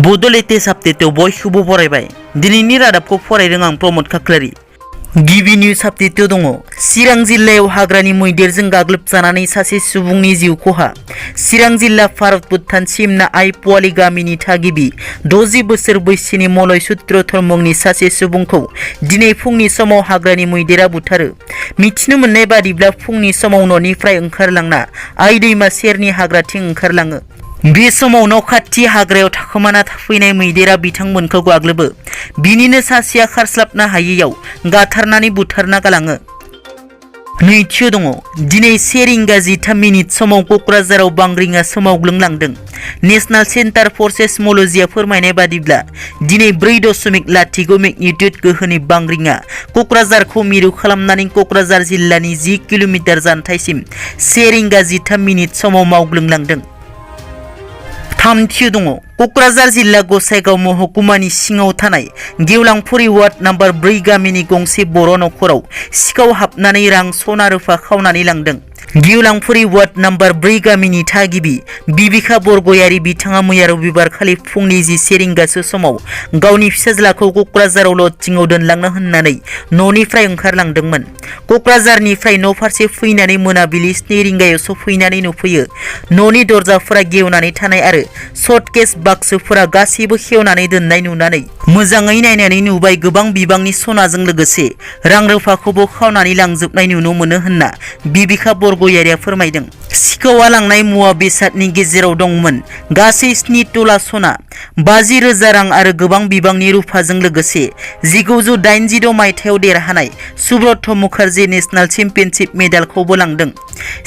Bodo Radab बयखौबो बरायबाय दिनैनि रादाबखौ फरायदों आं प्रमद खाख्लारि। गिबि निउज आपडेटआव दङ चिरां जिल्लायाव हाग्रानि मैदेरजों गाग्लोबजानानै सासे सुबुंनि जिउ खहा। चिरां जिल्ला भारत भुटान सिमना आइपुवालि गामिनि थागिबि 60 बोसोर बैसोनि मलय सूत्र धर्मनि सासे सुबुंखौ दिनै फुंनि समाव हाग्रानि मैदेरा बुथारो। मिथिनो मोननाय बादिब्ला फुंनि समाव न'निफ्राय ओंखारलांना आइ दैमा सेरनि हाग्राथिं ओंखारलाङो। बे समाव न' खाथि हाग्रायाव थाखोमाना फैनाय मैदेरा बिथांमोनखौ गाग्लोबो। बिनिनो सासेया खारस्लाबनो हायैयाव गाथारनानै बुथारना गालाङो। नैथियाव दङ दिनै 1:13 समाव क'क्राझाराव बांग्रिङा सोमावग्लुंलांदों। नेशनेल सेन्टार फर सेस्म'लजिया फोरमायनाय बादिब्ला दिनै 4.0 मेग्निट्युड गोहोनि बांग्रिङा क'क्राझारखौ मिरु खालामनानै क'क्राझार जिल्लानि 10 किल'मिटार जानथायसिम 1:13 समाव मावग्लुंलांदों। थामथियाव दङ क'क्राझार जिल्ला गसाइगाव महकुमानि सिङाव थानाय गेवलांफुरि वार्ड नम्बर 4 गामिनि गंसे बर' नखराव सिखाव हाबनानै रां सना रुफा खावनानै लांदों। गेवलांफुरि वार्ड नम्बर 4 गामिनि थागिबि बिबिका बरगयारि बिथाङा मैया रबिबार खालि फुंनि 10 रिंगासो समाव गावनि फिसाज्लाखौ क'क्राझाराव लजिंआव दोनलांनो होननानै न'निफ्राय ओंखारलांदोंमोन। क'क्राझारनिफ्राय न' फारसे फैनानै मोनाबिलि 7 रिंगायाव सफैनानै नुफैयो न'नि दरजाफोरा गेवनानै थानाय आरो सर्टकेस बाक्सुफोरा गासैबो खेवनानै दोननाय नुनानै मोजाङै नायनानै नुबाय गोबां बिबांनि सनाजों लोगोसे रां रुफाखौबो खावनानै लांजोबनाय नुनो मोनो होनना बिबिका बरगयारिया फोरमायदों। सिखावा लांनाय मुवा बेसादनि गेजेराव दंमोन गासै 7 तला सना, 50,000 रां आरो गोबां बिबांनि रुफाजों लोगोसे 1986 मायथाइयाव देरहानाय सुब्रत मुखार्जी नेशनेल चेम्पियनशिप मेडेलखौबो लांदों।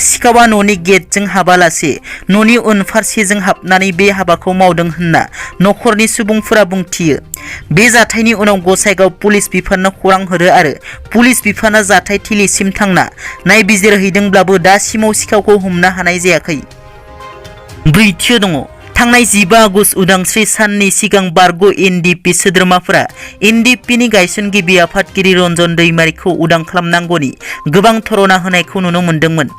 सिखावा न'नि गेटजों हाबालासे न'नि उनफारसेजों हाबनानै बे हाबाखौ मावदों होनना नखरनि सुबुंफोरा बुंथियो। बे जाथायनि उनाव गसाइगाव पुलिस बिफाननो खौरां हरो आरो पुलिस बिफाना जाथाय थिलिसिम थांना नायबिजिरहैदोंब्लाबो दासिमाव सिखावखौ हमनो हानाय जायाखै। ब्रैथियाव दङ थांनाय 15 आगस्ट उदांस्रि साननि सिगां बारग' एनडिएफबि सोद्रोमाफोरा एनडिएफबिनि गायसनगिरि आफादगिरि रन्जन दैमारिखौ उदां खालामनांगौनि गोबां धरना होनायखौ नुनो मोन्दोंमोन।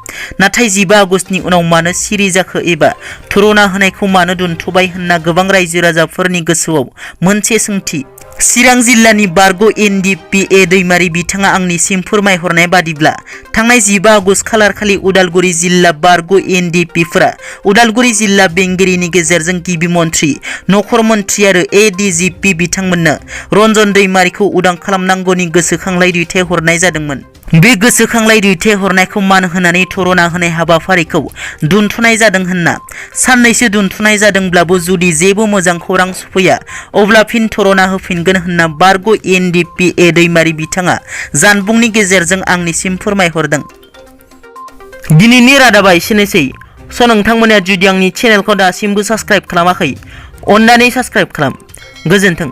नाथाय 15 आगस्टनि उनाव मानो सिरि जाखो एबा धरना होनायखौ मानो दोनथ'बाय होनना गोबां रायजो राजाफोरनि गोसोआव मोनसे सोंथि। चिरां जिल्लानि बारग' एनडिएफबि दैमारि बिथाङा आंनिसिम फोरमायहरनाय बादिब्ला थांनाय 15 आगस्ट खालारखालि उदालगुरि जिल्ला बारग' एनडिएफबिफोरा उदालगुरि जिल्ला बेंगिरिनि गेजेरजों गिबि मन्थ्रि, नखर मन्थ्रि आरो एडिजिपि बिथांमोननो रन्जन दैमारिखौ उदां खालामनांगौनि गोसोखांलाय दैथायहरनाय जादोंमोन। बे गोसोखांलाय दैथायहरनायखौ मान होनानै धरना होनाय हाबाफारिखौ दोनथ'नाय जादों होनना साननैसो दोनथ'नाय जादोंब्लाबो जुदि जेबो मोजां खौरां सफैया अब्ला फिन धरना होफिनगोन होनना बारग' एनडिएफबि दैमारि बिथाङा जानबुंनि गेजेरजों आंनिसिम फोरमायहरदों। दिनैनि रादाबा एसेनोसै। नोंथांमोना जुदि आंनि चेनेलखौ दासिमबो साबस्क्राइब खालामाखै अन्नानै साबस्क्राइब खालाम। गोजोन्थों।